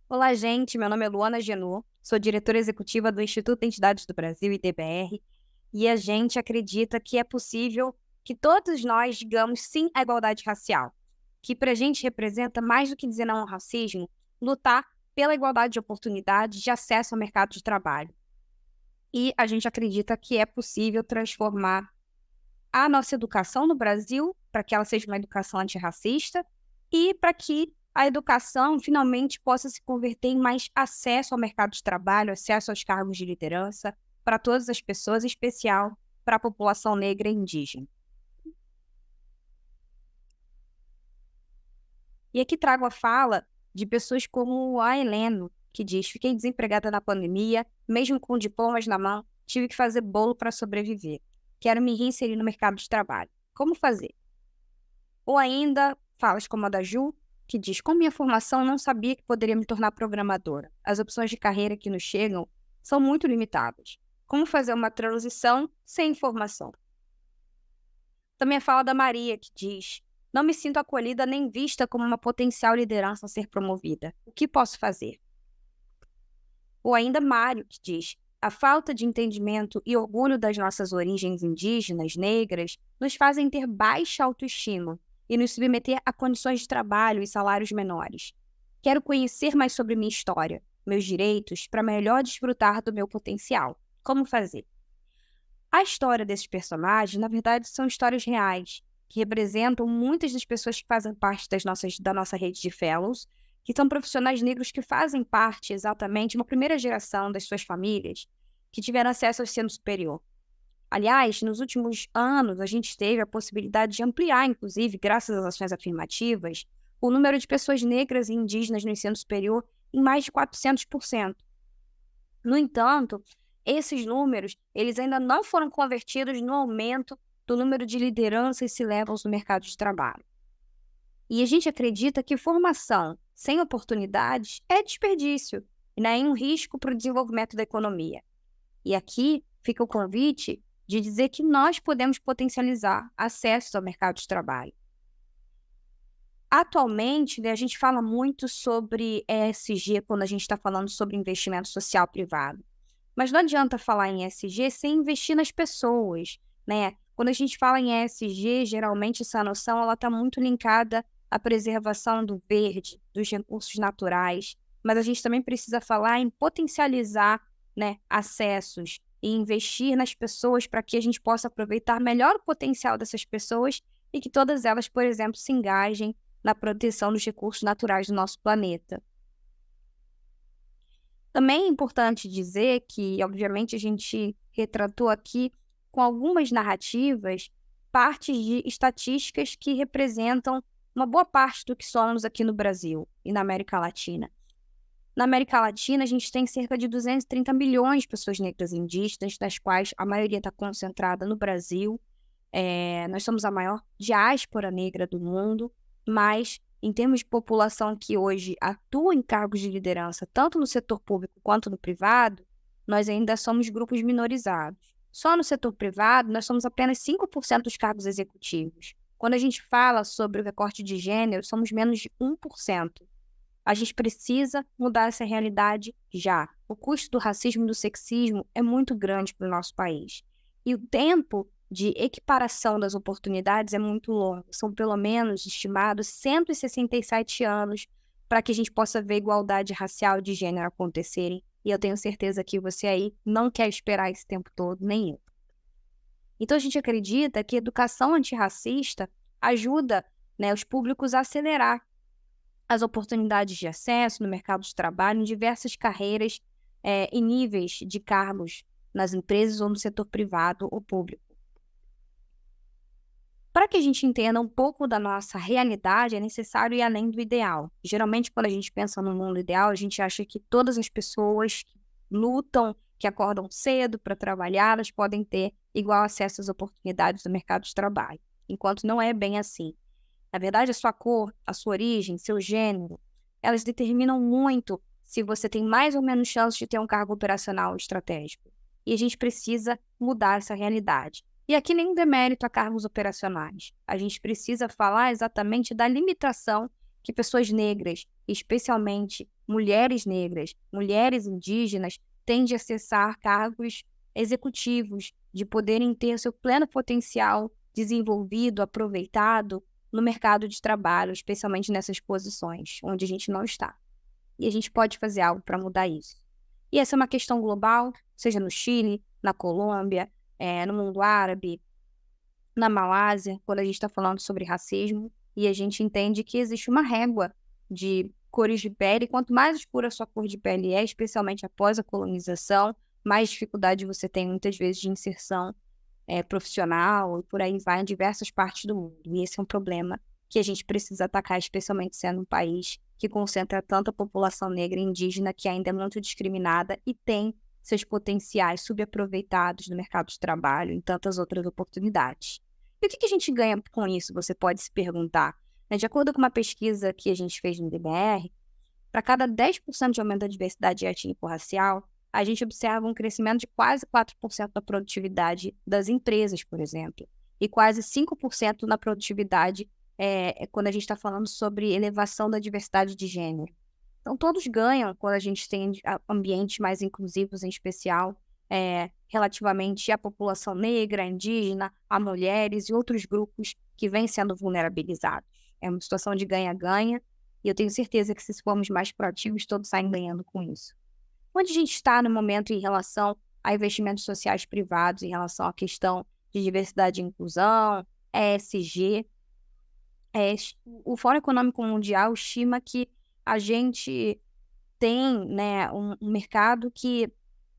Olá, gente. Meu nome é Luana Genô, sou diretora executiva do Instituto de Entidades do Brasil, IDBR, e a gente acredita que é possível que todos nós digamos sim à igualdade racial, que para a gente representa mais do que dizer não ao racismo, lutar pela igualdade de oportunidades de acesso ao mercado de trabalho. E a gente acredita que é possível transformar a nossa educação no Brasil para que ela seja uma educação antirracista e para que a educação finalmente possa se converter em mais acesso ao mercado de trabalho, acesso aos cargos de liderança para todas as pessoas, em especial para a população negra e indígena. E aqui trago a fala de pessoas como a Heleno, que diz: fiquei desempregada na pandemia, mesmo com diplomas na mão, tive que fazer bolo para sobreviver. Quero me reinserir no mercado de trabalho. Como fazer? Ou ainda, falas como a da Ju, que diz: com minha formação, não sabia que poderia me tornar programadora. As opções de carreira que nos chegam são muito limitadas. Como fazer uma transição sem informação? Também a fala da Maria, que diz: não me sinto acolhida nem vista como uma potencial liderança a ser promovida. O que posso fazer? Ou ainda Mário, que diz: a falta de entendimento e orgulho das nossas origens indígenas, negras, nos fazem ter baixa autoestima e nos submeter a condições de trabalho e salários menores. Quero conhecer mais sobre minha história, meus direitos, para melhor desfrutar do meu potencial. Como fazer? A história desses personagens, na verdade, são histórias reais, que representam muitas das pessoas que fazem parte da nossa rede de fellows, que são profissionais negros que fazem parte exatamente de uma primeira geração das suas famílias que tiveram acesso ao ensino superior. Aliás, nos últimos anos, a gente teve a possibilidade de ampliar, inclusive, graças às ações afirmativas, o número de pessoas negras e indígenas no ensino superior em mais de 400%. No entanto, esses números eles ainda não foram convertidos no aumento do número de lideranças C-levels no mercado de trabalho. E a gente acredita que formação sem oportunidades é desperdício, né? É um risco para o desenvolvimento da economia. E aqui fica o convite de dizer que nós podemos potencializar acesso ao mercado de trabalho. Atualmente, né, a gente fala muito sobre ESG quando a gente está falando sobre investimento social privado. Mas não adianta falar em ESG sem investir nas pessoas, né? Quando a gente fala em ESG, geralmente essa noção ela está muito linkada à preservação do verde, dos recursos naturais, mas a gente também precisa falar em potencializar, né, acessos e investir nas pessoas para que a gente possa aproveitar melhor o potencial dessas pessoas e que todas elas, por exemplo, se engajem na proteção dos recursos naturais do nosso planeta. Também é importante dizer que, obviamente, a gente retratou aqui com algumas narrativas partes de estatísticas que representam uma boa parte do que somos aqui no Brasil e na América Latina. Na América Latina, a gente tem cerca de 230 milhões de pessoas negras e indígenas, das quais a maioria está concentrada no Brasil. Nós somos a maior diáspora negra do mundo, mas em termos de população que hoje atua em cargos de liderança, tanto no setor público quanto no privado, nós ainda somos grupos minorizados. Só no setor privado, nós somos apenas 5% dos cargos executivos. Quando a gente fala sobre o recorte de gênero, somos menos de 1%. A gente precisa mudar essa realidade já. O custo do racismo e do sexismo é muito grande para o nosso país. E o tempo de equiparação das oportunidades é muito longo. São pelo menos estimados 167 anos para que a gente possa ver igualdade racial e de gênero acontecerem. E eu tenho certeza que você aí não quer esperar esse tempo todo, nem eu. Então a gente acredita que a educação antirracista ajuda, né, os públicos a acelerar as oportunidades de acesso no mercado de trabalho em diversas carreiras e níveis de cargos nas empresas ou no setor privado ou público. Para que a gente entenda um pouco da nossa realidade, é necessário ir além do ideal. Geralmente, quando a gente pensa no mundo ideal, a gente acha que todas as pessoas que lutam, que acordam cedo para trabalhar, elas podem ter igual acesso às oportunidades do mercado de trabalho, enquanto não é bem assim. Na verdade, a sua cor, a sua origem, seu gênero, elas determinam muito se você tem mais ou menos chance de ter um cargo operacional estratégico. E a gente precisa mudar essa realidade. E aqui nenhum demérito a cargos operacionais. A gente precisa falar exatamente da limitação que pessoas negras, especialmente mulheres negras, mulheres indígenas, têm de acessar cargos executivos, de poderem ter seu pleno potencial desenvolvido, aproveitado no mercado de trabalho, especialmente nessas posições onde a gente não está. E a gente pode fazer algo para mudar isso. E essa é uma questão global, seja no Chile, na Colômbia, no mundo árabe, na Malásia, quando a gente está falando sobre racismo, e a gente entende que existe uma régua de cores de pele. Quanto mais escura a sua cor de pele é, especialmente após a colonização, mais dificuldade você tem, muitas vezes, de inserção profissional, e por aí vai, em diversas partes do mundo. E esse é um problema que a gente precisa atacar, especialmente sendo um país que concentra tanta população negra e indígena, que ainda é muito discriminada e tem seus potenciais subaproveitados no mercado de trabalho e tantas outras oportunidades. E o que a gente ganha com isso, você pode se perguntar? De acordo com uma pesquisa que a gente fez no DBR, para cada 10% de aumento da diversidade étnico-racial, a gente observa um crescimento de quase 4% da produtividade das empresas, por exemplo, e quase 5% na produtividade quando a gente está falando sobre elevação da diversidade de gênero. Então, todos ganham quando a gente tem ambientes mais inclusivos, em especial, relativamente à população negra, indígena, a mulheres e outros grupos que vêm sendo vulnerabilizados. É uma situação de ganha-ganha, e eu tenho certeza que se formos mais proativos, todos saem ganhando com isso. Onde a gente está no momento em relação a investimentos sociais privados, em relação à questão de diversidade e inclusão, ESG? O Fórum Econômico Mundial estima que a gente tem, né, um mercado que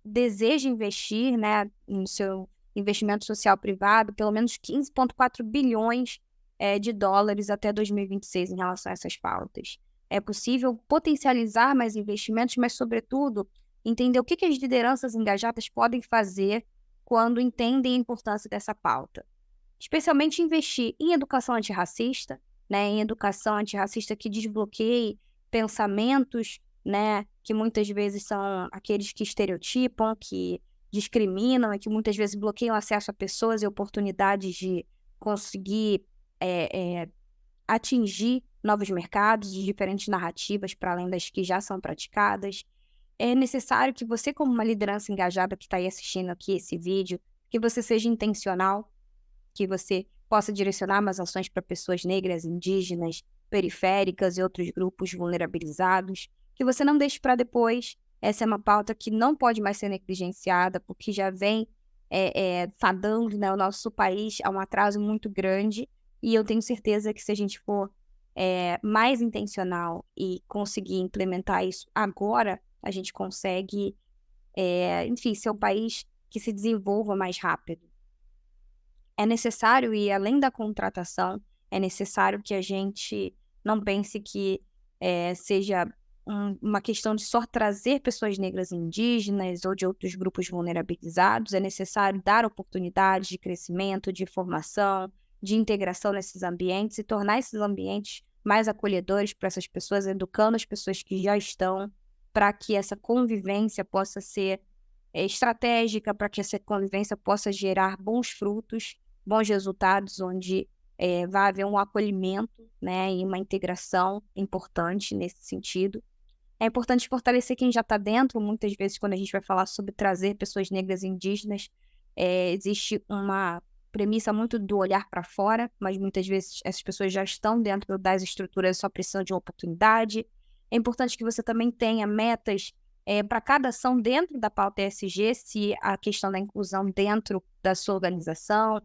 deseja investir, né, no seu investimento social privado pelo menos 15,4 bilhões de dólares até 2026 em relação a essas pautas. É possível potencializar mais investimentos, mas, sobretudo, entender o que as lideranças engajadas podem fazer quando entendem a importância dessa pauta. Especialmente investir em educação antirracista, né, em educação antirracista que desbloqueie pensamentos, né, que muitas vezes são aqueles que estereotipam, que discriminam e que muitas vezes bloqueiam acesso a pessoas e oportunidades de conseguir atingir novos mercados e diferentes narrativas para além das que já são praticadas. É necessário que você, como uma liderança engajada que está aí assistindo aqui esse vídeo, que você seja intencional, que você possa direcionar mais ações para pessoas negras, indígenas, periféricas e outros grupos vulnerabilizados, que você não deixe para depois. Essa é uma pauta que não pode mais ser negligenciada, porque já vem fadando, né, o nosso país a um atraso muito grande, e eu tenho certeza que se a gente for mais intencional e conseguir implementar isso agora, a gente consegue, enfim, ser um país que se desenvolva mais rápido. É necessário, e além da contratação, é necessário que a gente não pense que seja uma questão de só trazer pessoas negras e indígenas ou de outros grupos vulnerabilizados. É necessário dar oportunidades de crescimento, de formação, de integração nesses ambientes e tornar esses ambientes mais acolhedores para essas pessoas, educando as pessoas que já estão, para que essa convivência possa ser estratégica, para que essa convivência possa gerar bons frutos, bons resultados, onde vai haver um acolhimento, né, e uma integração importante nesse sentido. É importante fortalecer quem já está dentro. Muitas vezes, quando a gente vai falar sobre trazer pessoas negras e indígenas, existe uma premissa muito do olhar para fora, mas muitas vezes essas pessoas já estão dentro das estruturas e só precisam de uma oportunidade. É importante que você também tenha metas para cada ação dentro da pauta ESG, se a questão da inclusão dentro da sua organização,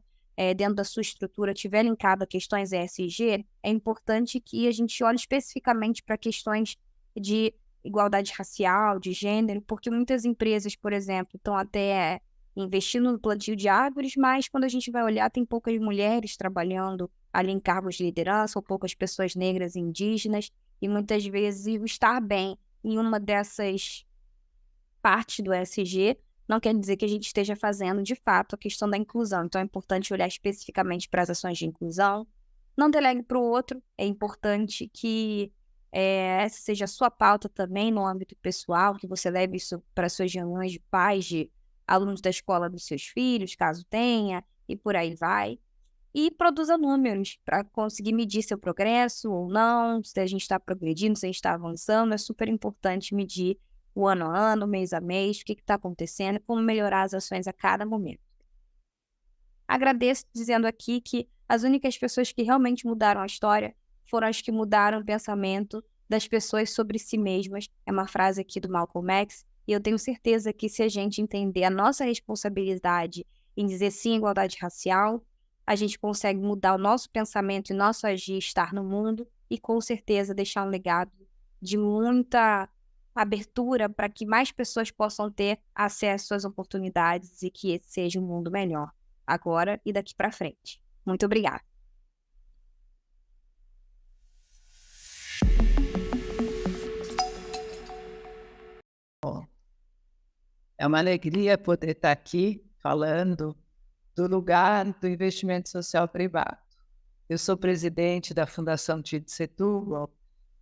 dentro da sua estrutura, tiver linkado a questões ESG, é importante que a gente olhe especificamente para questões de igualdade racial, de gênero, porque muitas empresas, por exemplo, estão até investindo no plantio de árvores, mas quando a gente vai olhar, tem poucas mulheres trabalhando ali em cargos de liderança, ou poucas pessoas negras e indígenas, e muitas vezes o estar bem em uma dessas partes do ESG não quer dizer que a gente esteja fazendo, de fato, a questão da inclusão. Então, é importante olhar especificamente para as ações de inclusão. Não delegue para o outro. É importante que essa seja a sua pauta também no âmbito pessoal, que você leve isso para suas reuniões de pais, de alunos da escola dos seus filhos, caso tenha, e por aí vai. E produza números para conseguir medir seu progresso ou não, se a gente está progredindo, se a gente está avançando. É super importante medir o ano a ano, mês a mês, o que está acontecendo, como melhorar as ações a cada momento. Agradeço dizendo aqui que as únicas pessoas que realmente mudaram a história foram as que mudaram o pensamento das pessoas sobre si mesmas. É uma frase aqui do Malcolm X, e eu tenho certeza que se a gente entender a nossa responsabilidade em dizer sim à igualdade racial, a gente consegue mudar o nosso pensamento e nosso agir, estar no mundo, e com certeza deixar um legado de muita abertura para que mais pessoas possam ter acesso às oportunidades e que esse seja um mundo melhor, agora e daqui para frente. Muito obrigada. É uma alegria poder estar aqui falando do lugar do investimento social privado. Eu sou presidente da Fundação Tite Setúbal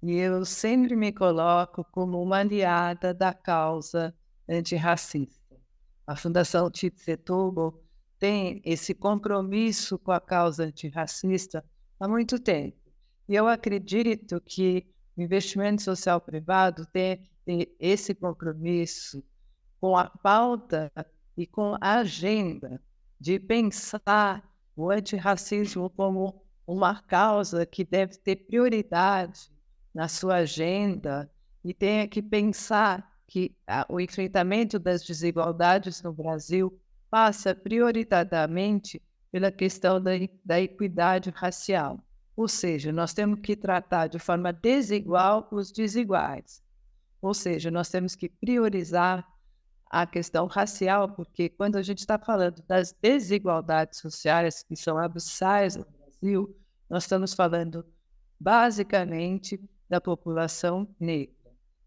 e eu sempre me coloco como uma aliada da causa antirracista. A Fundação Tite Setúbal tem esse compromisso com a causa antirracista há muito tempo. E eu acredito que o investimento social privado tem que ter esse compromisso com a pauta e com a agenda de pensar o antirracismo como uma causa que deve ter prioridade na sua agenda e tenha que pensar que o enfrentamento das desigualdades no Brasil passa prioritariamente pela questão da equidade racial. Ou seja, nós temos que tratar de forma desigual os desiguais. Ou seja, nós temos que priorizar a questão racial, porque quando a gente está falando das desigualdades sociais que são abissais no Brasil, nós estamos falando basicamente da população negra.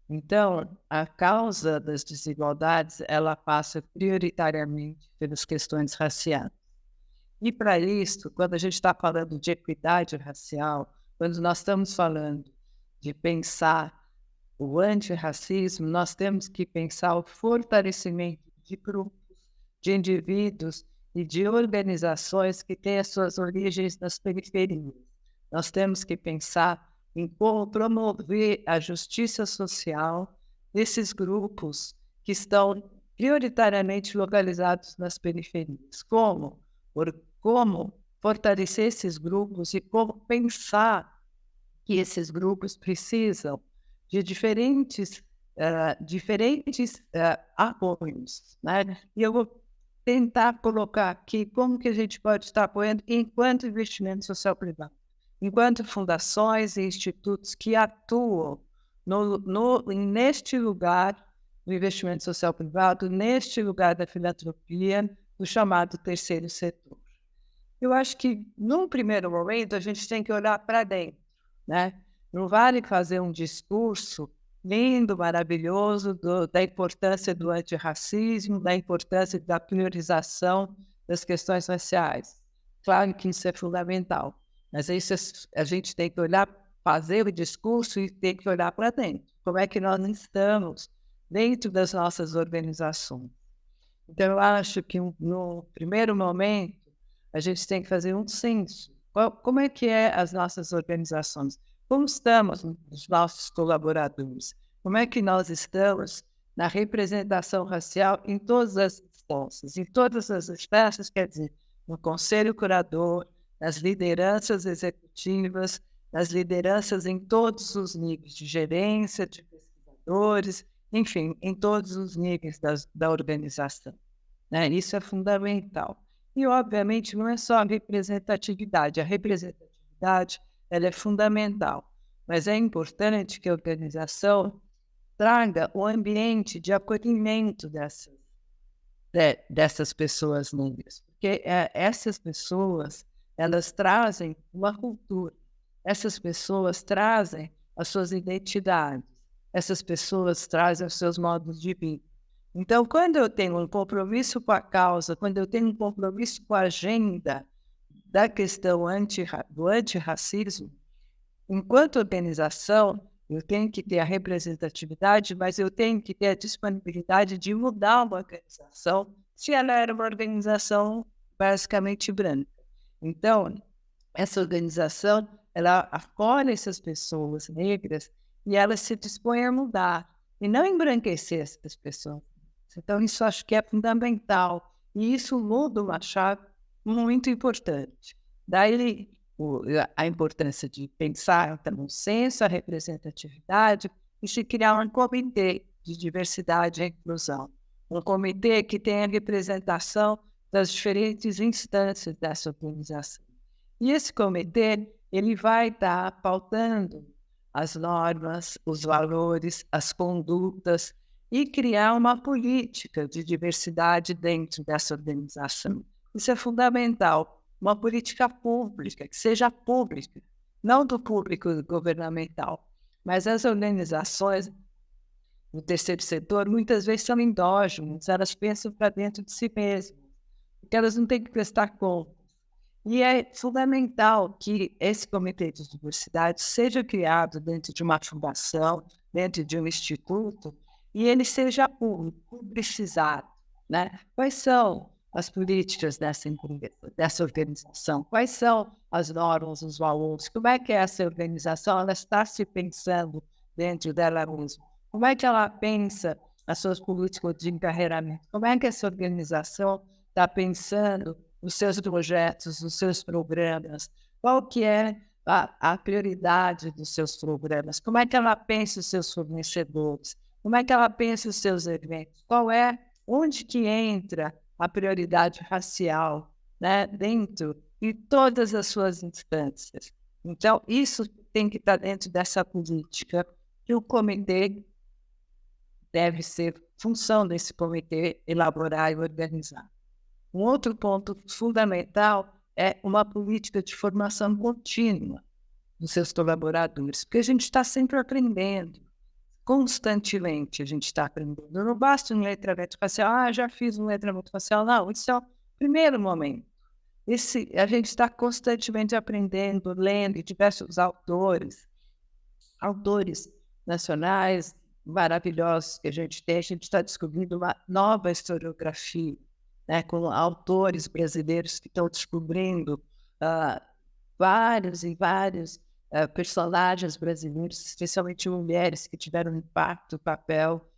Então, a causa das desigualdades, ela passa prioritariamente pelas questões raciais. E para isso, quando a gente está falando de equidade racial, quando nós estamos falando de pensar o antirracismo, nós temos que pensar o fortalecimento de grupos, de indivíduos e de organizações que têm as suas origens nas periferias. Nós temos que pensar em como promover a justiça social desses grupos que estão prioritariamente localizados nas periferias. Como fortalecer esses grupos e como pensar que esses grupos precisam de diferentes apoios, né? E eu vou tentar colocar aqui como que a gente pode estar apoiando enquanto investimento social privado, enquanto fundações e institutos que atuam neste lugar do investimento social privado, neste lugar da filantropia, do chamado terceiro setor. Eu acho que, num primeiro momento, a gente tem que olhar para dentro, né? Não vale fazer um discurso lindo, maravilhoso, da importância do antirracismo, da importância da priorização das questões raciais. Claro que isso é fundamental, mas isso a gente tem que olhar, fazer o discurso e tem que olhar para dentro. Como é que nós estamos dentro das nossas organizações? Então, eu acho que, no primeiro momento, a gente tem que fazer um censo. Como é que as nossas organizações? Como estamos os nossos colaboradores? Como é que nós estamos na representação racial em todas as instâncias? Em todas as instâncias, quer dizer, no conselho curador, nas lideranças executivas, nas lideranças em todos os níveis de gerência, de pesquisadores, enfim, em todos os níveis da organização, né? Isso é fundamental. E, obviamente, não é só a representatividade ela é fundamental, mas é importante que a organização traga o ambiente de acolhimento dessas pessoas negras, porque essas pessoas, elas trazem uma cultura, essas pessoas trazem as suas identidades, essas pessoas trazem os seus modos de vida. Então, quando eu tenho um compromisso com a causa, quando eu tenho um compromisso com a agenda da questão do antirracismo, enquanto organização, eu tenho que ter a representatividade, mas eu tenho que ter a disponibilidade de mudar uma organização se ela era uma organização basicamente branca. Então, essa organização, ela acolhe essas pessoas negras e ela se dispõe a mudar e não embranquecer essas pessoas. Então, isso acho que é fundamental e isso muda uma chave muito importante. Daí, a importância de pensar então, no senso, a representatividade e se criar um comitê de diversidade e inclusão. Um comitê que tenha representação das diferentes instâncias dessa organização. E esse comitê, ele vai estar pautando as normas, os valores, as condutas e criar uma política de diversidade dentro dessa organização. Isso é fundamental. Uma política pública, que seja pública, não do público governamental, mas as organizações do terceiro setor muitas vezes são endógenas, elas pensam para dentro de si mesmas, porque elas não têm que prestar conta. E é fundamental que esse comitê de diversidade seja criado dentro de uma fundação, dentro de um instituto, e ele seja publicizado, né? Quais são as políticas dessa empresa, dessa organização? Quais são as normas, os valores? Como é que essa organização ela está se pensando dentro dela mesma? Como é que ela pensa as suas políticas de encarreiramento? Como é que essa organização está pensando os seus projetos, os seus programas? Qual que é a prioridade dos seus programas? Como é que ela pensa os seus fornecedores? Como é que ela pensa os seus eventos? Onde que entra a prioridade racial, né, dentro de todas as suas instâncias? Então, isso tem que estar dentro dessa política que o comitê deve ser função desse comitê elaborar e organizar. Um outro ponto fundamental é uma política de formação contínua dos seus colaboradores, porque a gente está sempre aprendendo, constantemente a gente está aprendendo. Não basta um letramento facial, já fiz um letramento facial, não, isso é o primeiro momento. A gente está constantemente aprendendo, lendo diversos autores nacionais maravilhosos que a gente gente está descobrindo uma nova historiografia, né, com autores brasileiros que estão descobrindo vários personagens brasileiros, especialmente mulheres que tiveram um impacto, papel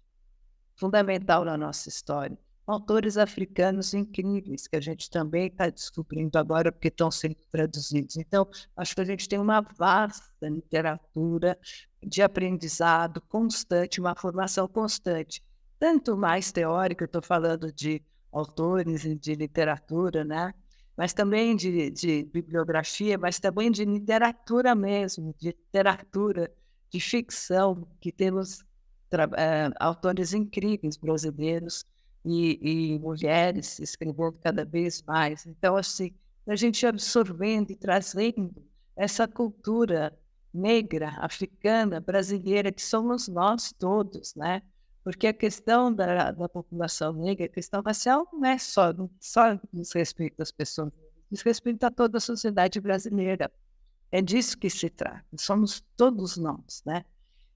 fundamental na nossa história. Autores africanos incríveis que a gente também está descobrindo agora porque estão sendo traduzidos. Então, acho que a gente tem uma vasta literatura de aprendizado constante, uma formação constante, tanto mais teórica, eu estou falando de autores e de literatura, né? Mas também de bibliografia, mas também de literatura mesmo, de literatura, de ficção, que temos autores incríveis brasileiros e mulheres escrevendo cada vez mais. Então, assim, a gente absorvendo e trazendo essa cultura negra, africana, brasileira, que somos nós todos, né? Porque a questão da população negra, a questão racial, não é só diz respeito às pessoas, diz respeito a toda a sociedade brasileira. É disso que se trata, somos todos nós, né?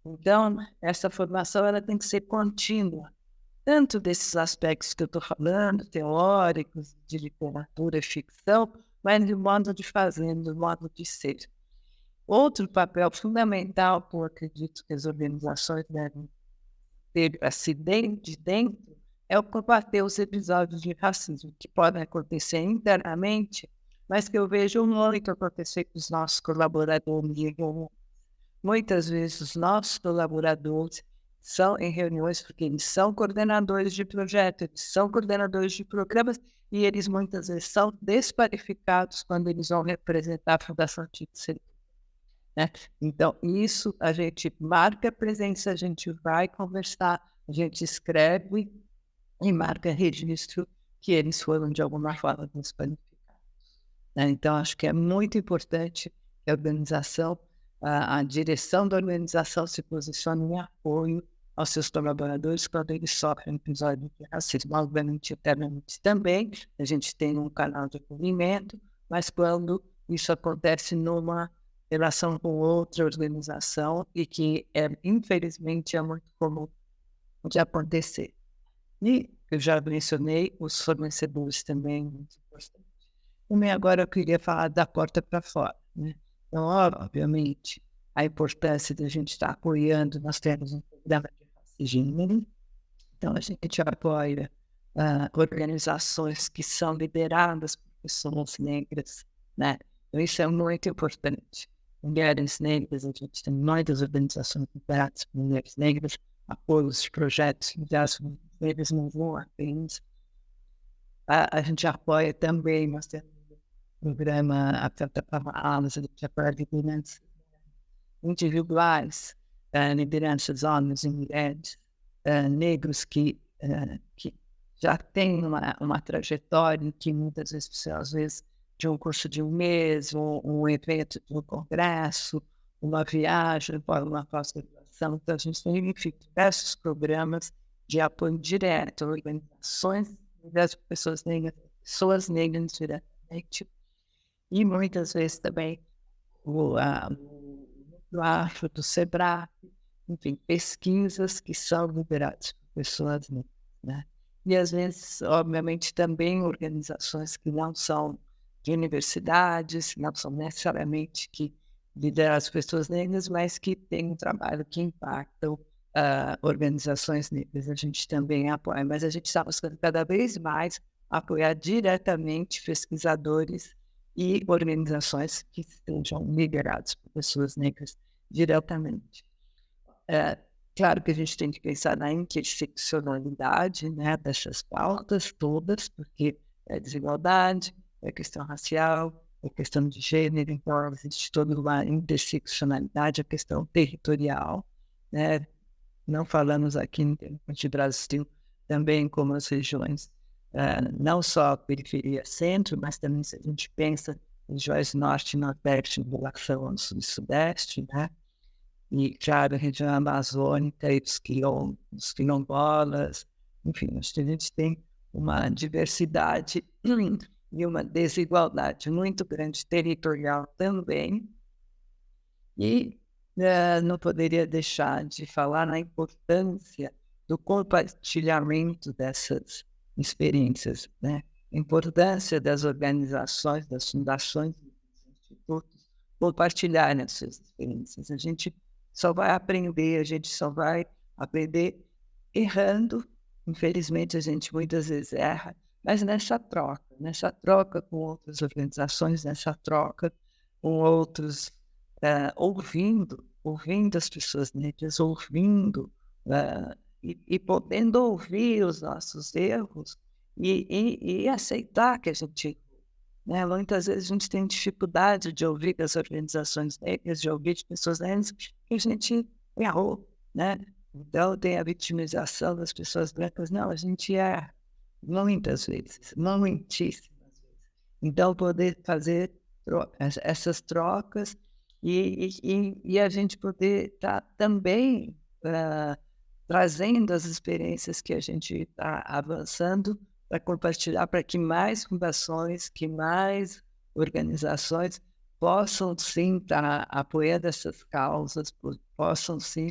Então, essa formação ela tem que ser contínua, tanto desses aspectos que eu estou falando, teóricos, de literatura, ficção, mas de modo de fazer, de modo de ser. Outro papel fundamental que eu acredito que as organizações devem ter de dentro é o combater os episódios de racismo que podem acontecer internamente, mas que eu vejo muito acontecer com os nossos colaboradores. Muitas vezes os nossos colaboradores são em reuniões porque eles são coordenadores de projetos, eles são coordenadores de programas e eles muitas vezes são desqualificados quando eles vão representar a Fundação Tietê. Né? Então, isso a gente marca a presença, a gente vai conversar, a gente escreve e marca registro que eles foram de alguma forma desqualificados. Né? Então, acho que é muito importante que a organização, a direção da organização se posicione em apoio aos seus colaboradores quando eles sofrem episódios de racismo. Obviamente, internamente também, a gente tem um canal de acolhimento, mas quando isso acontece numa relação com outra organização e que, infelizmente, é muito comum de acontecer. E eu já mencionei os fornecedores também, muito importante. Também agora eu queria falar da porta para fora, né? Então, obviamente, a importância de a gente estar apoiando, nós temos um programa de raça e gênero, então a gente apoia organizações que são lideradas por pessoas negras, né? Então isso é muito importante. Mulheres negras, a gente tem muitas organizações lideradas por mulheres negras, apoios de projetos liderados por mulheres não vão apenas. A gente apoia também, nós temos um programa Afeta para Almas, a gente apoia lideranças individuais, lideranças homens e mulheres negros que já têm uma trajetória que muitas vezes precisa, às vezes, de um curso de um mês, um evento de um congresso, uma viagem para uma pós-graduação. Então, a gente tem, enfim, diversos programas de apoio direto a organizações das pessoas negras diretamente, e muitas vezes também do AFRO, do SEBRAE, enfim, pesquisas que são lideradas por pessoas negras, né? E às vezes, obviamente, também organizações que não são de universidades, não são necessariamente que lideram as pessoas negras, mas que têm um trabalho que impactam organizações negras. A gente também apoia, mas a gente está buscando cada vez mais apoiar diretamente pesquisadores e organizações que estejam lideradas por pessoas negras diretamente. Claro que a gente tem que pensar na interseccionalidade, né, dessas pautas todas, porque é desigualdade, é questão racial, é questão de gênero, então existe toda uma interseccionalidade, a questão territorial, né? Não falamos aqui em termos de Brasil, também como as regiões, não só a periferia centro, mas também se a gente pensa em regiões norte e nordeste em relação ao sul e sudeste, né? E, claro, a região amazônica e os quilombolas, enfim, acho que a gente tem uma diversidade e uma desigualdade muito grande territorial também. E não poderia deixar de falar na importância do compartilhamento dessas experiências, né? A importância das organizações, das fundações, dos institutos compartilharem as suas experiências. A gente só vai aprender errando. Infelizmente, a gente muitas vezes erra, mas nessa troca com outras organizações, nessa troca com outros, ouvindo as pessoas negras, ouvindo e podendo ouvir os nossos erros e aceitar que a gente, né, muitas vezes a gente tem dificuldade de ouvir das organizações negras, de ouvir de pessoas negras, que a gente errou, né? Então tem a vitimização das pessoas brancas. Não, a gente erra muitas vezes, muitíssimas vezes. Então poder fazer essas trocas e a gente poder estar também trazendo as experiências que a gente está avançando para compartilhar, para que mais fundações, que mais organizações possam sim estar apoiando essas causas, possam sim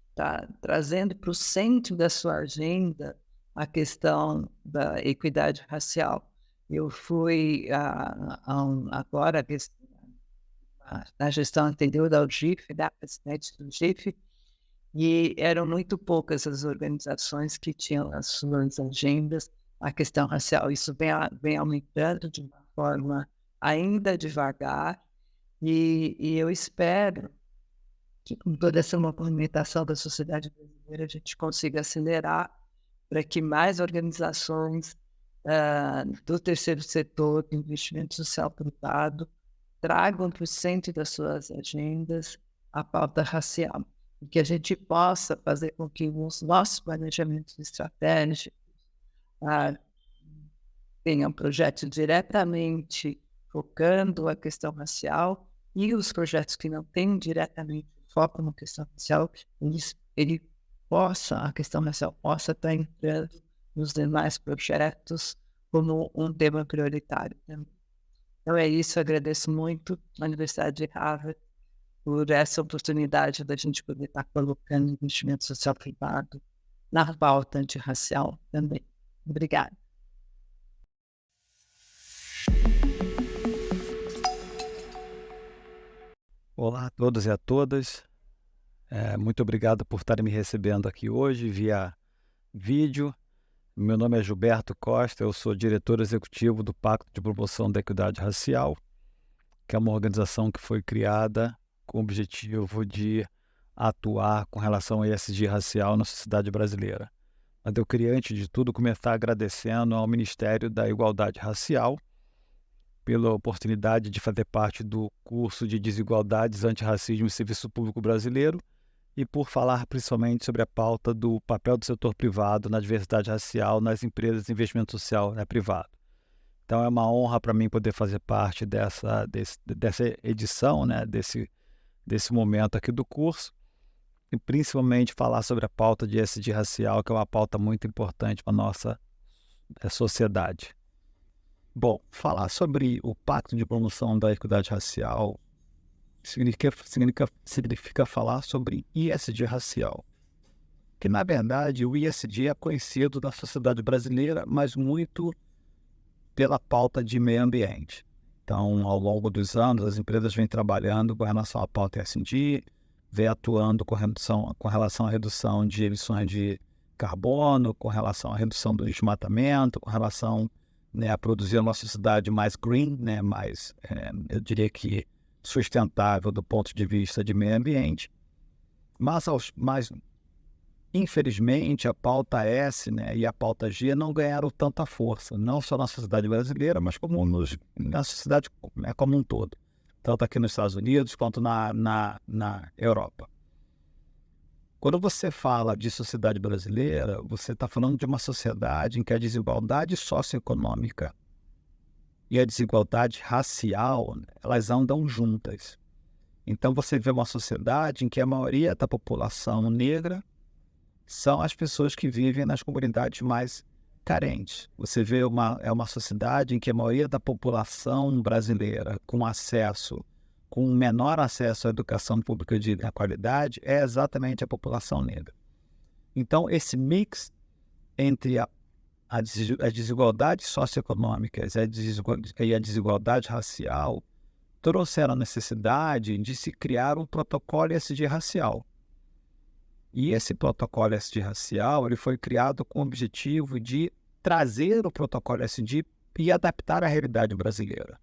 estar trazendo para o centro da sua agenda a questão da equidade racial. Eu fui agora na gestão anterior da UGIF, da presidente do UGIF, e eram muito poucas as organizações que tinham nas suas agendas a questão racial. Isso vem aumentando de uma forma ainda devagar, e eu espero que com toda essa movimentação da sociedade brasileira a gente consiga acelerar para que mais organizações do terceiro setor, do investimento social privado, tragam para o centro das suas agendas a pauta racial, e que a gente possa fazer com que os nossos planejamentos estratégicos tenham projetos diretamente focando a questão racial, e os projetos que não têm diretamente foco na questão racial, a questão racial possa estar entrando nos demais projetos como um tema prioritário também. Então é isso, agradeço muito a Universidade de Harvard por essa oportunidade da gente poder estar colocando investimento social privado na pauta antirracial também. Obrigada. Olá a todos e a todas. Muito obrigado por estarem me recebendo aqui hoje via vídeo. Meu nome é Gilberto Costa, eu sou diretor executivo do Pacto de Promoção da Equidade Racial, que é uma organização que foi criada com o objetivo de atuar com relação ao ESG racial na sociedade brasileira. Mas eu queria, antes de tudo, começar agradecendo ao Ministério da Igualdade Racial pela oportunidade de fazer parte do curso de Desigualdades, Antirracismo e Serviço Público Brasileiro e por falar principalmente sobre a pauta do papel do setor privado na diversidade racial nas empresas de investimento social privado. Então é uma honra para mim poder fazer parte dessa edição, desse momento aqui do curso, e principalmente falar sobre a pauta de ESG racial, que é uma pauta muito importante para a nossa sociedade. Bom, falar sobre o Pacto de Promoção da Equidade Racial significa falar sobre ESG racial, que na verdade o ESG é conhecido na sociedade brasileira, mas muito pela pauta de meio ambiente. Então, ao longo dos anos, as empresas vêm trabalhando com relação à pauta ESG, vem atuando com relação à redução de emissões de carbono, com relação à redução do desmatamento, com relação a produzir uma sociedade mais green, mais, eu diria que sustentável do ponto de vista de meio ambiente. Mas infelizmente, a pauta S e a pauta G não ganharam tanta força, não só na sociedade brasileira, mas como na sociedade como um todo, tanto aqui nos Estados Unidos quanto na Europa. Quando você fala de sociedade brasileira, você está falando de uma sociedade em que a desigualdade socioeconômica e a desigualdade racial, elas andam juntas. Então você vê uma sociedade em que a maioria da população negra são as pessoas que vivem nas comunidades mais carentes. Você vê uma sociedade em que a maioria da população brasileira com menor acesso à educação pública de qualidade é exatamente a população negra. Então, esse mix entre as desigualdades socioeconômicas e a desigualdade racial trouxeram a necessidade de se criar um protocolo ESG racial. E esse protocolo ESG racial ele foi criado com o objetivo de trazer o protocolo ESG e adaptar à realidade brasileira.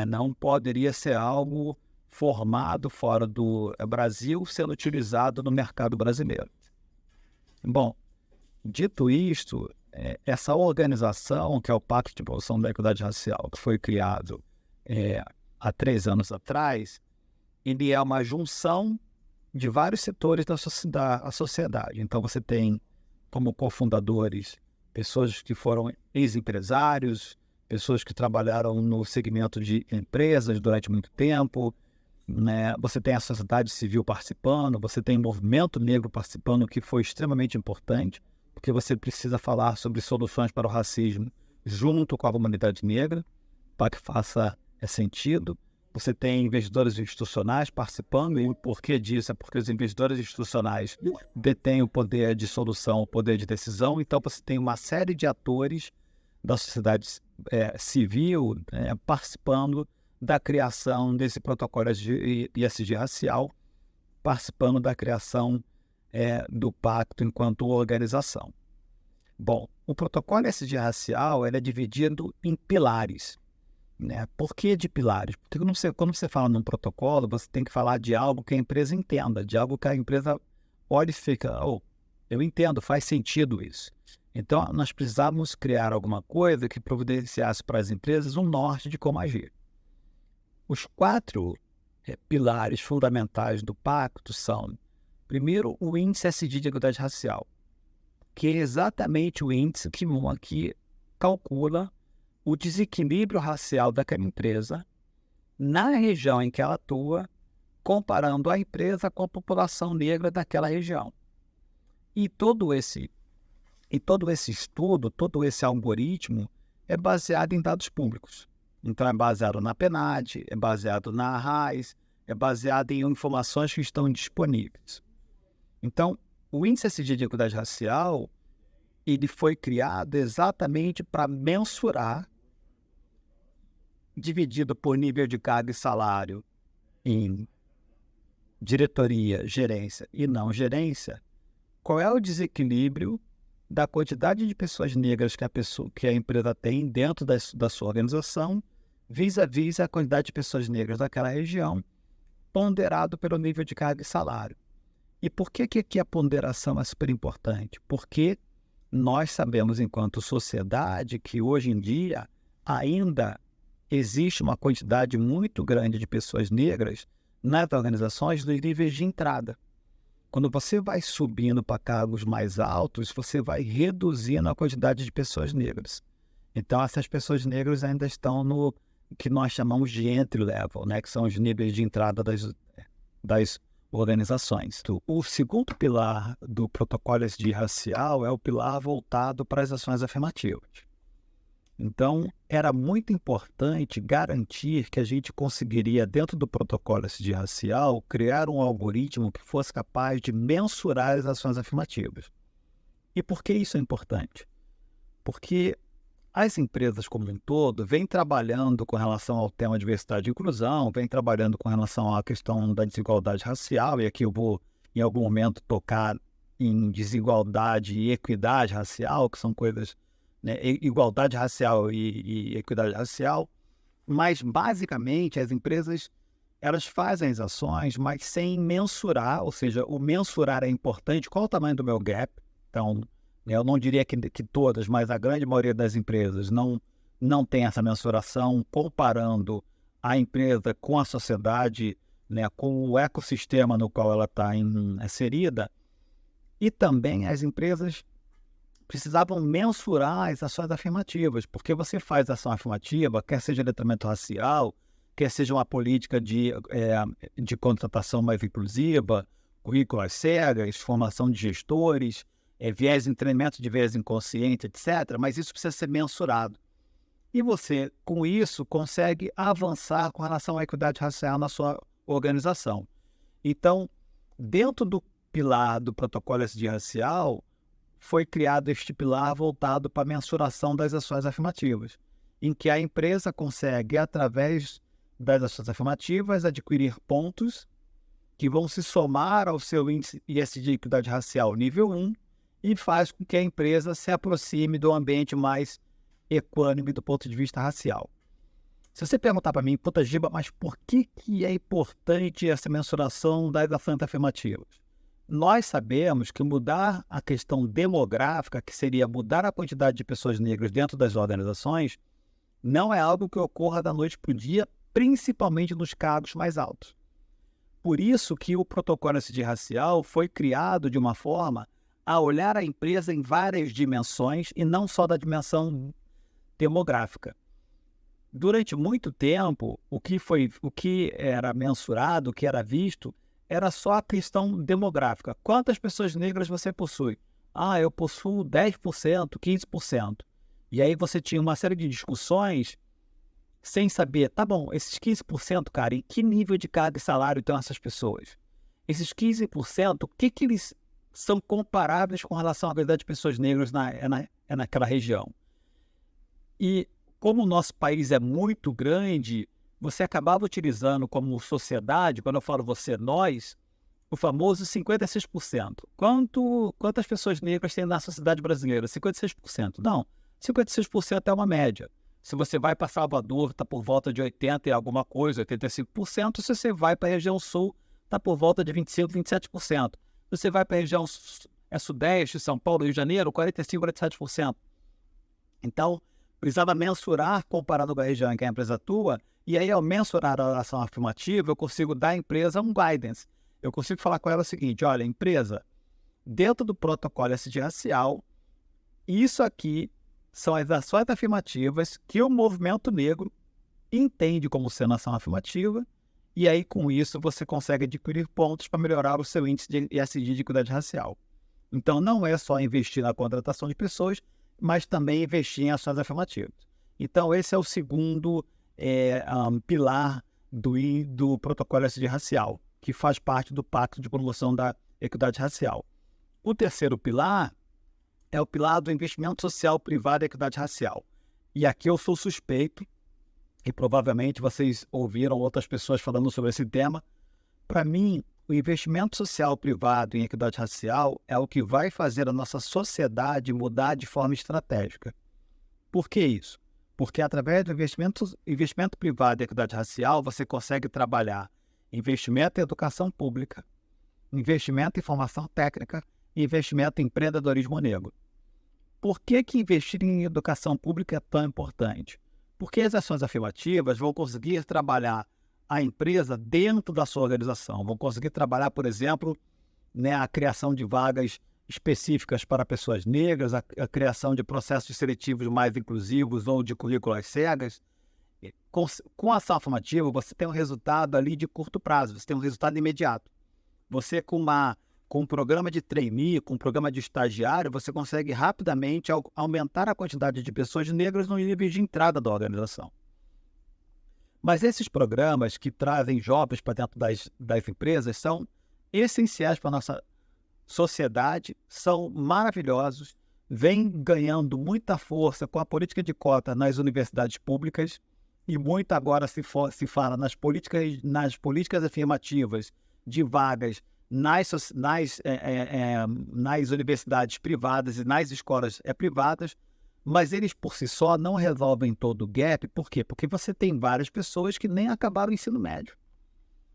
Não poderia ser algo formado fora do Brasil sendo utilizado no mercado brasileiro. Bom, dito isto, essa organização, que é o Pacto de Promoção da Equidade Racial, que foi criado há 3 anos atrás, ele é uma junção de vários setores da sociedade. Então, você tem como cofundadores pessoas que foram ex-empresários, pessoas que trabalharam no segmento de empresas durante muito tempo, Você tem a sociedade civil participando, você tem o movimento negro participando, que foi extremamente importante, porque você precisa falar sobre soluções para o racismo junto com a comunidade negra, para que faça sentido. Você tem investidores institucionais participando, e o porquê disso é porque os investidores institucionais detêm o poder de solução, o poder de decisão. Então você tem uma série de atores da sociedade civil participando da criação desse protocolo ESG racial, participando da criação do pacto enquanto organização. Bom, o protocolo ESG racial é dividido em pilares. Por que de pilares? Porque quando você fala num protocolo, você tem que falar de algo que a empresa entenda, de algo que a empresa olha e fica, eu entendo, faz sentido isso. Então, nós precisávamos criar alguma coisa que providenciasse para as empresas um norte de como agir. Os 4 pilares fundamentais do pacto são, primeiro, o índice ESG de igualdade racial, que é exatamente o índice que calcula o desequilíbrio racial daquela empresa na região em que ela atua, comparando a empresa com a população negra daquela região. E todo esse estudo, todo esse algoritmo é baseado em dados públicos. Então é baseado na PNAD, é baseado na ARRAES, é baseada em informações que estão disponíveis. Então, o índice SG de equidade racial, ele foi criado exatamente para mensurar, dividido por nível de carga e salário em diretoria, gerência e não gerência, qual é o desequilíbrio da quantidade de pessoas negras que a empresa tem dentro da sua organização, vis-à-vis a quantidade de pessoas negras daquela região, ponderado pelo nível de carga e salário. E por que aqui a ponderação é super importante? Porque nós sabemos, enquanto sociedade, que hoje em dia ainda existe uma quantidade muito grande de pessoas negras nas organizações dos níveis de entrada. Quando você vai subindo para cargos mais altos, você vai reduzindo a quantidade de pessoas negras. Então, essas pessoas negras ainda estão no que nós chamamos de entry level, né? Que são os níveis de entrada das organizações. O segundo pilar do protocolo SG racial é o pilar voltado para as ações afirmativas. Então, era muito importante garantir que a gente conseguiria, dentro do protocolo SG racial, criar um algoritmo que fosse capaz de mensurar as ações afirmativas. E por que isso é importante? Porque as empresas como um todo vêm trabalhando com relação ao tema diversidade e inclusão, vêm trabalhando com relação à questão da desigualdade racial, e aqui eu vou, em algum momento, tocar em desigualdade e equidade racial, que são coisas, né, igualdade racial e equidade racial, mas basicamente as empresas elas fazem as ações, mas sem mensurar, ou seja, o mensurar é importante. Qual o tamanho do meu gap? Então, eu não diria que todas, mas a grande maioria das empresas não tem essa mensuração, comparando a empresa com a sociedade, né, com o ecossistema no qual ela está inserida. E também as empresas precisavam mensurar as ações afirmativas, porque você faz ação afirmativa, quer seja letramento racial, quer seja uma política de contratação mais inclusiva, currículas cegas, formação de gestores, treinamento de viés inconsciente, etc., mas isso precisa ser mensurado. E você, com isso, consegue avançar com relação à equidade racial na sua organização. Então, dentro do pilar do protocolo SG racial, foi criado este pilar voltado para a mensuração das ações afirmativas, em que a empresa consegue, através das ações afirmativas, adquirir pontos que vão se somar ao seu índice ISD de equidade racial nível 1 e faz com que a empresa se aproxime do ambiente mais equânime do ponto de vista racial. Se você perguntar para mim, puta Giba, mas por que é importante essa mensuração das ações afirmativas? Nós sabemos que mudar a questão demográfica, que seria mudar a quantidade de pessoas negras dentro das organizações, não é algo que ocorra da noite para o dia, principalmente nos cargos mais altos. Por isso que o protocolo SG racial foi criado de uma forma a olhar a empresa em várias dimensões e não só da dimensão demográfica. Durante muito tempo, o que era mensurado, o que era visto, era só a questão demográfica. Quantas pessoas negras você possui? Eu possuo 10%, 15%. E aí você tinha uma série de discussões sem saber, tá bom, esses 15%, cara, em que nível de carga e salário estão essas pessoas? Esses 15%, o que eles são comparáveis com relação à quantidade de pessoas negras naquela região? E como o nosso país é muito grande, você acabava utilizando como sociedade, quando eu falo você, nós, o famoso 56%. Quantas pessoas negras tem na sociedade brasileira? 56%. Não, 56% é uma média. Se você vai para Salvador, está por volta de 80% e alguma coisa, 85%. Se você vai para a região sul, está por volta de 25%, 27%. Se você vai para a região sudeste, São Paulo, Rio de Janeiro, 45%, 47%. Então, precisava mensurar, comparado com a região em que a empresa atua, e aí, ao mensurar a ação afirmativa, eu consigo dar à empresa um guidance. Eu consigo falar com ela o seguinte: olha, empresa, dentro do protocolo SG racial, isso aqui são as ações afirmativas que o movimento negro entende como sendo ação afirmativa, e aí, com isso, você consegue adquirir pontos para melhorar o seu índice de ESG de equidade racial. Então, não é só investir na contratação de pessoas, mas também investir em ações afirmativas. Então, esse é o segundo pilar do protocolo SD racial, que faz parte do Pacto de Promoção da Equidade Racial. O terceiro pilar é o pilar do investimento social privado e equidade racial. E aqui eu sou suspeito, e provavelmente vocês ouviram outras pessoas falando sobre esse tema. Para mim, o investimento social privado em equidade racial é o que vai fazer a nossa sociedade mudar de forma estratégica. Por que isso? Porque através do investimento privado em equidade racial, você consegue trabalhar investimento em educação pública, investimento em formação técnica e investimento em empreendedorismo negro. Por que investir em educação pública é tão importante? Porque as ações afirmativas vão conseguir trabalhar a empresa dentro da sua organização, vão conseguir trabalhar, por exemplo, a criação de vagas específicas para pessoas negras, a criação de processos seletivos mais inclusivos ou de currículas cegas. Com a ação afirmativa, você tem um resultado ali de curto prazo, você tem um resultado imediato. Você, com um programa de trainee, com um programa de estagiário, você consegue rapidamente aumentar a quantidade de pessoas negras no nível de entrada da organização. Mas esses programas que trazem jovens para dentro das empresas são essenciais para a nossa sociedade, são maravilhosos, vêm ganhando muita força com a política de cota nas universidades públicas e muito agora se fala nas políticas afirmativas de vagas nas universidades privadas e nas escolas privadas, mas eles por si só não resolvem todo o gap. Por quê? Porque você tem várias pessoas que nem acabaram o ensino médio.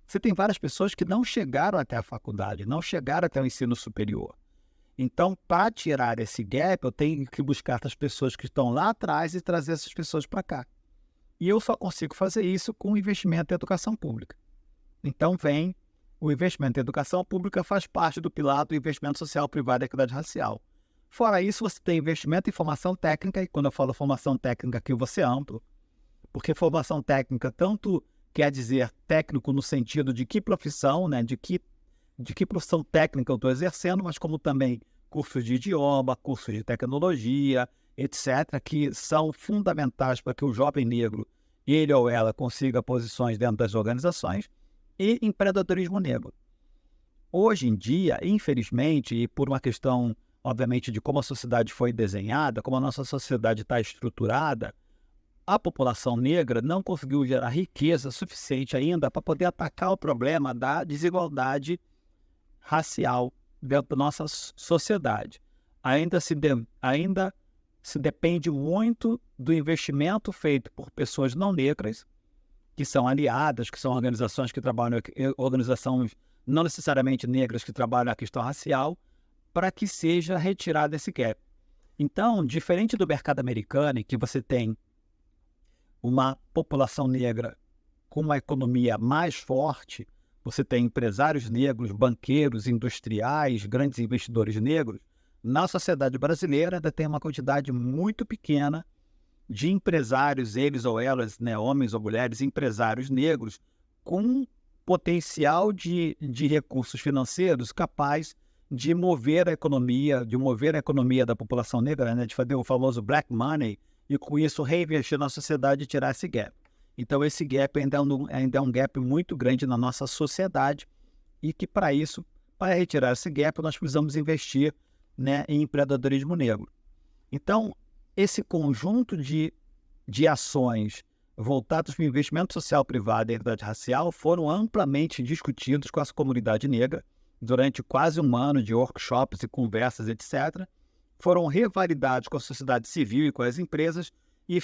Você tem várias pessoas que não chegaram até a faculdade, não chegaram até o ensino superior. Então, para tirar esse gap, eu tenho que buscar essas pessoas que estão lá atrás e trazer essas pessoas para cá. E eu só consigo fazer isso com o investimento em educação pública. Então, o investimento em educação pública faz parte do pilar do investimento social privado e equidade racial. Fora isso, você tem investimento em formação técnica, e quando eu falo formação técnica aqui, eu vou ser amplo, porque formação técnica tanto quer dizer técnico no sentido de que profissão, de que profissão técnica eu estou exercendo, mas como também cursos de idioma, cursos de tecnologia, etc., que são fundamentais para que o jovem negro, ele ou ela, consiga posições dentro das organizações, e empreendedorismo negro. Hoje em dia, infelizmente, e por uma questão, obviamente, de como a sociedade foi desenhada, como a nossa sociedade está estruturada, a população negra não conseguiu gerar riqueza suficiente ainda para poder atacar o problema da desigualdade racial dentro da nossa sociedade. Ainda se depende muito do investimento feito por pessoas não negras, que são aliadas, que são organizações que trabalham, organizações não necessariamente negras que trabalham a questão racial, para que seja retirado esse gap. Então, diferente do mercado americano, em que você tem uma população negra com uma economia mais forte, você tem empresários negros, banqueiros, industriais, grandes investidores negros, na sociedade brasileira ainda tem uma quantidade muito pequena de empresários, eles ou elas, homens ou mulheres, empresários negros, com potencial de recursos financeiros capaz de mover a economia, da população negra, de fazer o famoso black money, e com isso reinvestir na sociedade e tirar esse gap. Então esse gap ainda é um gap muito grande na nossa sociedade, e que para retirar esse gap, nós precisamos investir em empreendedorismo negro. Então, esse conjunto de ações voltadas para o investimento social privado e equidade racial foram amplamente discutidos com a comunidade negra durante quase um ano de workshops e conversas, etc. Foram revalidados com a sociedade civil e com as empresas e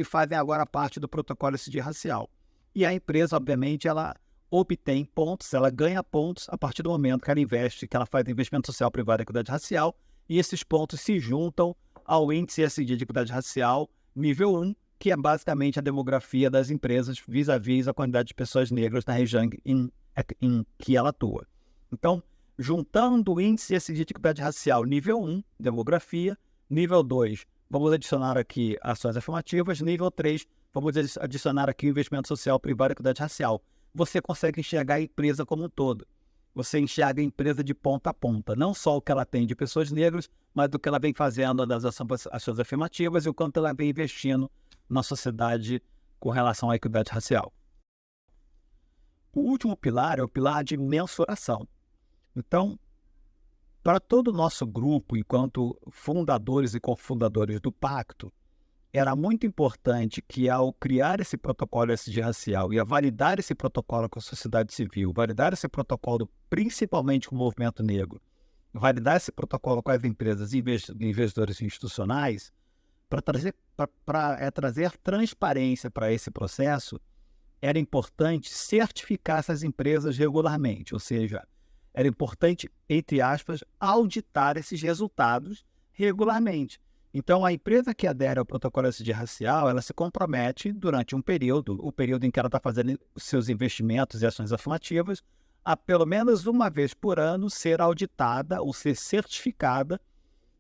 fazem agora parte do protocolo SD racial. E a empresa, obviamente, ela obtém pontos, ela ganha pontos a partir do momento que ela investe, que ela faz investimento social privado e equidade racial, e esses pontos se juntam ao índice SD de equidade racial nível 1, que é basicamente a demografia das empresas vis-à-vis a quantidade de pessoas negras na região em que ela atua. Então, juntando o índice SD de equidade racial nível 1, demografia, nível 2, vamos adicionar aqui ações afirmativas, nível 3, vamos adicionar aqui investimento social privado e equidade racial. Você consegue enxergar a empresa como um todo. Você enxerga a empresa de ponta a ponta, não só o que ela tem de pessoas negras, mas do que ela vem fazendo das ações afirmativas e o quanto ela vem investindo na sociedade com relação à equidade racial. O último pilar é o pilar de mensuração. Então, para todo o nosso grupo, enquanto fundadores e cofundadores do Pacto, era muito importante que, ao criar esse protocolo ESG racial e a validar esse protocolo com a sociedade civil, validar esse protocolo principalmente com o movimento negro, validar esse protocolo com as empresas e investidores institucionais, para trazer transparência para esse processo, era importante certificar essas empresas regularmente, ou seja, era importante, entre aspas, auditar esses resultados regularmente. Então, a empresa que adere ao protocolo ESG racial, ela se compromete durante um período, o período em que ela está fazendo seus investimentos e ações afirmativas, a pelo menos uma vez por ano ser auditada ou ser certificada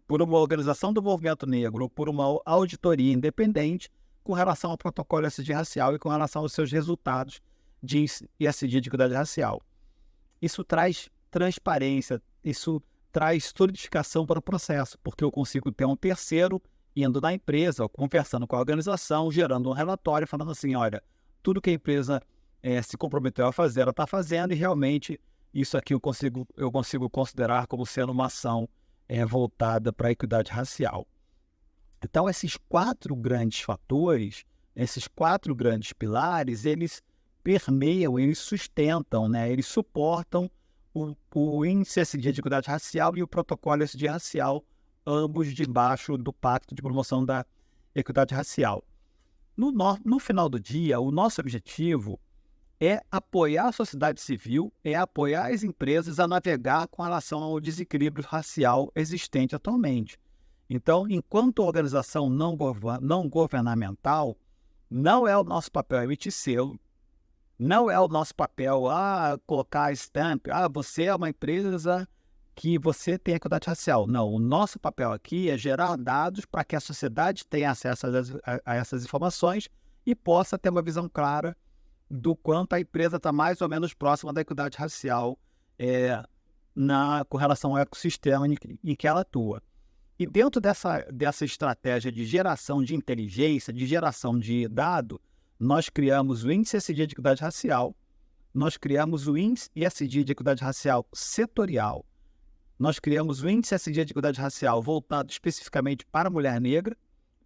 por uma organização do movimento negro ou por uma auditoria independente com relação ao protocolo ESG racial e com relação aos seus resultados de ESG de equidade racial. Isso traz transparência, isso traz solidificação para o processo, porque eu consigo ter um terceiro indo na empresa, conversando com a organização, gerando um relatório, falando assim, olha, tudo que a empresa se comprometeu a fazer, ela está fazendo, e realmente isso aqui eu consigo considerar como sendo uma ação voltada para a equidade racial. Então, esses 4 grandes fatores, esses 4 grandes pilares, eles permeiam, eles sustentam, né? Eles suportam o índice ESG de equidade racial e o protocolo ESG racial, ambos debaixo do Pacto de Promoção da Equidade Racial. No final do dia, o nosso objetivo é apoiar a sociedade civil, é apoiar as empresas a navegar com relação ao desequilíbrio racial existente atualmente. Então, enquanto organização não governamental, não é o nosso papel emitir selo, não é o nosso papel colocar stamp, você é uma empresa que você tem equidade racial. Não, o nosso papel aqui é gerar dados para que a sociedade tenha acesso a essas informações e possa ter uma visão clara do quanto a empresa está mais ou menos próxima da equidade racial com relação ao ecossistema em que ela atua. E dentro dessa estratégia de geração de inteligência, de geração de dado, nós criamos o Índice ESG de Equidade Racial, nós criamos o Índice ESG de Equidade Racial setorial, nós criamos o Índice ESG de Equidade Racial voltado especificamente para a mulher negra,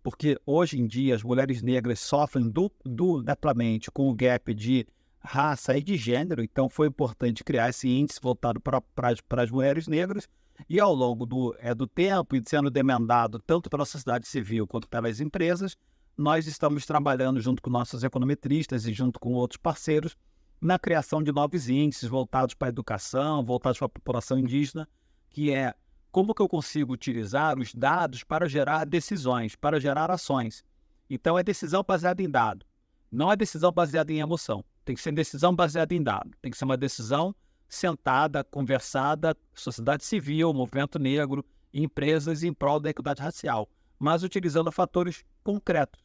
porque hoje em dia as mulheres negras sofrem duplamente com o gap de raça e de gênero, então foi importante criar esse índice voltado para as mulheres negras, e ao longo do tempo, e sendo demandado tanto pela sociedade civil quanto pelas empresas, nós estamos trabalhando junto com nossos econometristas e junto com outros parceiros na criação de novos índices voltados para a educação, voltados para a população indígena, que é como que eu consigo utilizar os dados para gerar decisões, para gerar ações. Então, é decisão baseada em dado, não é decisão baseada em emoção. Tem que ser decisão baseada em dado, tem que ser uma decisão sentada, conversada, sociedade civil, movimento negro, empresas em prol da equidade racial, mas utilizando fatores concretos,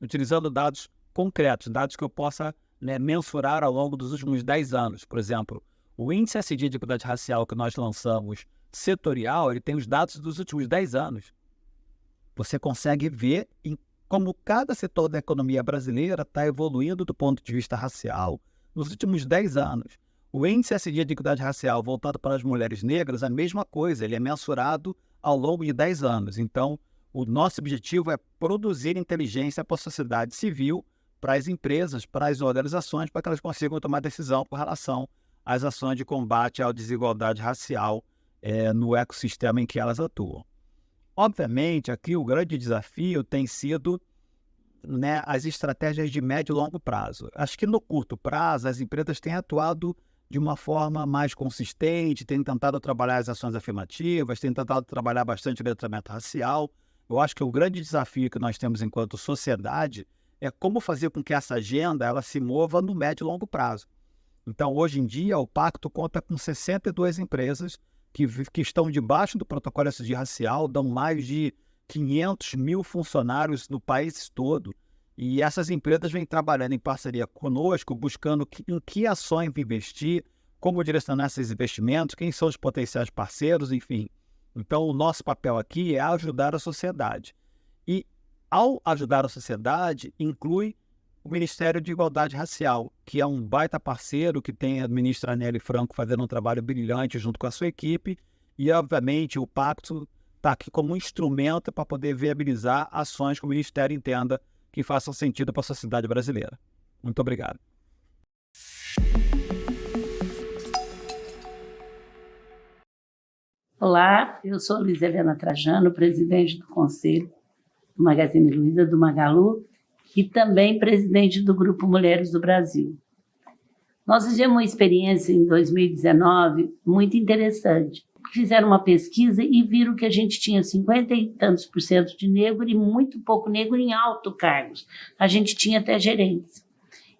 utilizando dados concretos, dados que eu possa mensurar ao longo dos últimos 10 anos. Por exemplo, o índice ESG de equidade racial que nós lançamos setorial, ele tem os dados dos últimos 10 anos. Você consegue ver como cada setor da economia brasileira está evoluindo do ponto de vista racial nos últimos 10 anos. O índice ESG de equidade racial voltado para as mulheres negras é a mesma coisa, ele é mensurado ao longo de 10 anos. Então, o nosso objetivo é produzir inteligência para a sociedade civil, para as empresas, para as organizações, para que elas consigam tomar decisão com relação às ações de combate à desigualdade racial no ecossistema em que elas atuam. Obviamente, aqui o grande desafio tem sido as estratégias de médio e longo prazo. Acho que no curto prazo as empresas têm atuado de uma forma mais consistente, têm tentado trabalhar as ações afirmativas, têm tentado trabalhar bastante o letramento racial. Eu acho que o grande desafio que nós temos enquanto sociedade é como fazer com que essa agenda ela se mova no médio e longo prazo. Então, hoje em dia, o Pacto conta com 62 empresas que estão debaixo do protocolo ESG racial, dão mais de 500 mil funcionários no país todo. E essas empresas vêm trabalhando em parceria conosco, buscando em que ações investir, como direcionar esses investimentos, quem são os potenciais parceiros, enfim. Então, o nosso papel aqui é ajudar a sociedade. E, ao ajudar a sociedade, inclui o Ministério de Igualdade Racial, que é um baita parceiro, que tem a ministra Nelly Franco fazendo um trabalho brilhante junto com a sua equipe, e, obviamente, o Pacto está aqui como um instrumento para poder viabilizar ações que o Ministério entenda que façam sentido para a sociedade brasileira. Muito obrigado. Olá, eu sou Luiz Helena Trajano, presidente do Conselho do Magazine Luiza, do Magalu, e também presidente do Grupo Mulheres do Brasil. Nós fizemos uma experiência em 2019 muito interessante. Fizeram uma pesquisa e viram que a gente tinha 50 e tantos % de negro e muito pouco negro em altos cargos. A gente tinha até gerentes.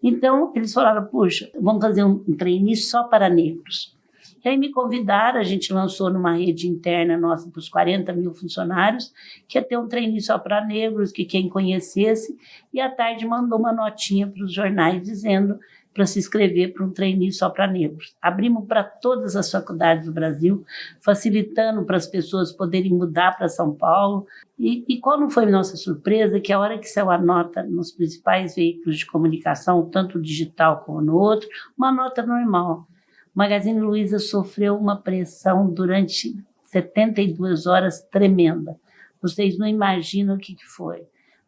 Então, eles falaram, puxa, vamos fazer um trainee só para negros. E aí me convidaram, a gente lançou numa rede interna nossa para os 40 mil funcionários, que ia ter um trainee só para negros, que quem conhecesse, e à tarde mandou uma notinha para os jornais dizendo para se inscrever para um trainee só para negros. Abrimos para todas as faculdades do Brasil, facilitando para as pessoas poderem mudar para São Paulo. E qual não foi nossa surpresa? Que a hora que saiu a nota nos principais veículos de comunicação, tanto digital como no outro, uma nota normal. O Magazine Luiza sofreu uma pressão durante 72 horas tremenda. Vocês não imaginam o que foi.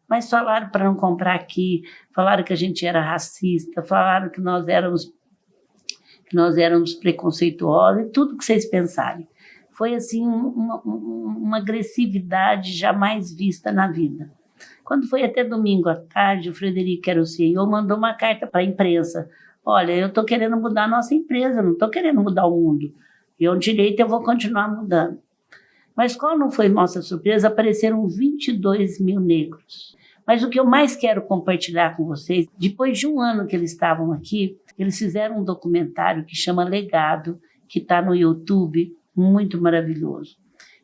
Mas falaram para não comprar aqui, falaram que a gente era racista, falaram que nós éramos preconceituosos, e tudo que vocês pensarem. Foi assim uma agressividade jamais vista na vida. Quando foi até domingo à tarde, o Frederico, que era o CEO, mandou uma carta para a imprensa. Olha, eu estou querendo mudar a nossa empresa, não estou querendo mudar o mundo. E é um direito, eu vou continuar mudando. Mas qual não foi nossa surpresa? Apareceram 22 mil negros. Mas o que eu mais quero compartilhar com vocês, depois de um ano que eles estavam aqui, eles fizeram um documentário que chama Legado, que está no YouTube, muito maravilhoso.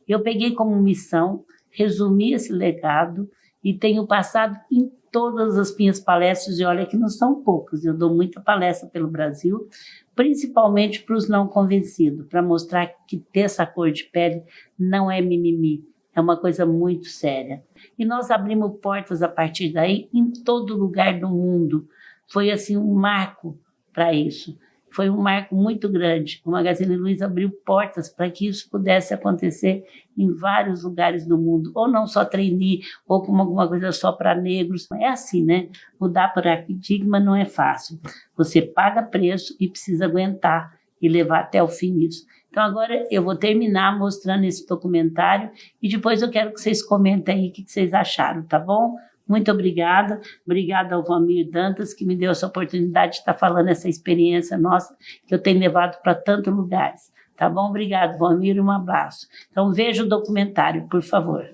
Eu peguei como missão resumir esse legado e tenho passado em todas as minhas palestras, e olha que não são poucas, eu dou muita palestra pelo Brasil, principalmente para os não convencidos, para mostrar que ter essa cor de pele não é mimimi, é uma coisa muito séria. E nós abrimos portas a partir daí em todo lugar do mundo. Foi assim um marco para isso. Foi um marco muito grande. O Magazine Luiza abriu portas para que isso pudesse acontecer em vários lugares do mundo. Ou não só trainee, ou como alguma coisa só para negros. É assim, né? Mudar paradigma não é fácil. Você paga preço e precisa aguentar e levar até o fim isso. Então agora eu vou terminar mostrando esse documentário e depois eu quero que vocês comentem aí o que vocês acharam, tá bom? Muito obrigada. Obrigada ao Valmir Dantas, que me deu essa oportunidade de estar falando essa experiência nossa, que eu tenho levado para tantos lugares. Tá bom? Obrigado, Valmir, e um abraço. Então, veja o documentário, por favor.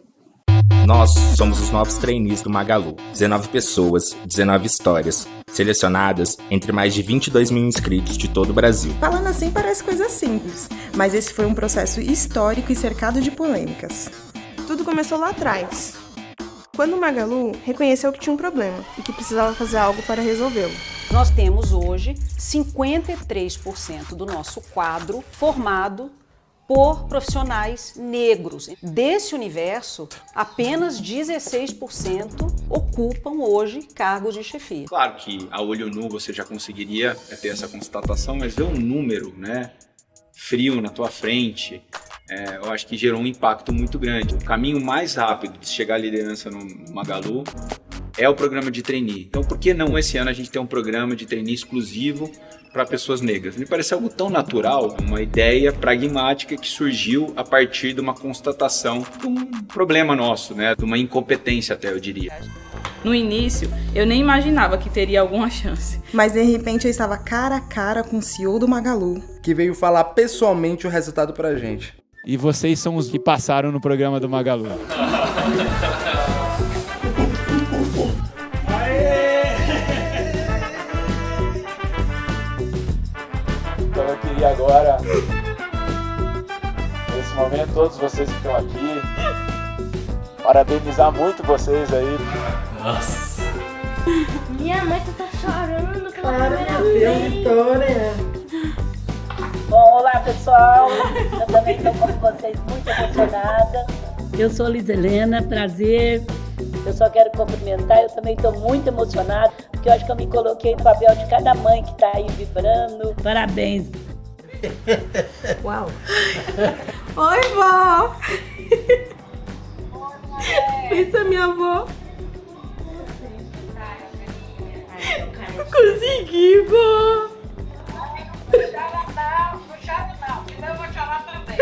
Nós somos os novos trainees do Magalu. 19 pessoas, 19 histórias, selecionadas entre mais de 22 mil inscritos de todo o Brasil. Falando assim parece coisa simples, mas esse foi um processo histórico e cercado de polêmicas. Tudo começou lá atrás, quando o Magalu reconheceu que tinha um problema e que precisava fazer algo para resolvê-lo. Nós temos hoje 53% do nosso quadro formado por profissionais negros. Desse universo, apenas 16% ocupam hoje cargos de chefia. Claro que a olho nu você já conseguiria ter essa constatação, mas ver um número, né, frio na tua frente, eu acho que gerou um impacto muito grande. O caminho mais rápido de chegar à liderança no Magalu é o programa de trainee. Então, por que não esse ano a gente ter um programa de trainee exclusivo para pessoas negras? Me parece algo tão natural, uma ideia pragmática que surgiu a partir de uma constatação de um problema nosso, né? De uma incompetência até, eu diria. No início, eu nem imaginava que teria alguma chance. Mas de repente eu estava cara a cara com o CEO do Magalu, que veio falar pessoalmente o resultado pra gente. E vocês são os que passaram no programa do Magalu. Então eu queria agora, nesse momento, todos vocês que estão aqui, parabenizar muito vocês aí. Nossa! Minha mãe tá chorando pela primeira vez. Vitória! Bom, olá pessoal, eu também estou com vocês muito emocionada. Eu sou Liz Helena, prazer. Eu só quero cumprimentar, eu também estou muito emocionada, porque eu acho que eu me coloquei no papel de cada mãe que está aí vibrando. Parabéns. Uau. Oi, vó. Isso é minha avó. Consegui, vó. Não chora não, eu vou chorar também.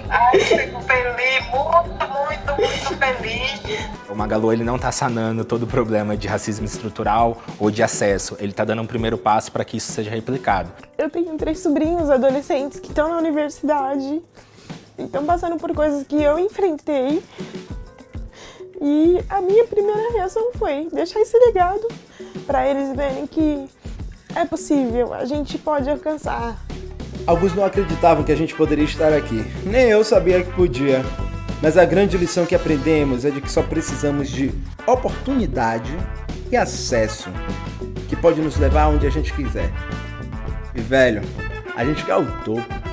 Ai, fico feliz, muito feliz. O Magalu, ele não está sanando todo o problema de racismo estrutural ou de acesso. Ele está dando um primeiro passo para que isso seja replicado. Eu tenho 3 sobrinhos adolescentes que estão na universidade e estão passando por coisas que eu enfrentei. E a minha primeira reação foi deixar esse legado para eles verem que é possível, a gente pode alcançar. Alguns não acreditavam que a gente poderia estar aqui. Nem eu sabia que podia. Mas a grande lição que aprendemos é de que só precisamos de oportunidade e acesso, que pode nos levar aonde a gente quiser. E velho, a gente quer o topo.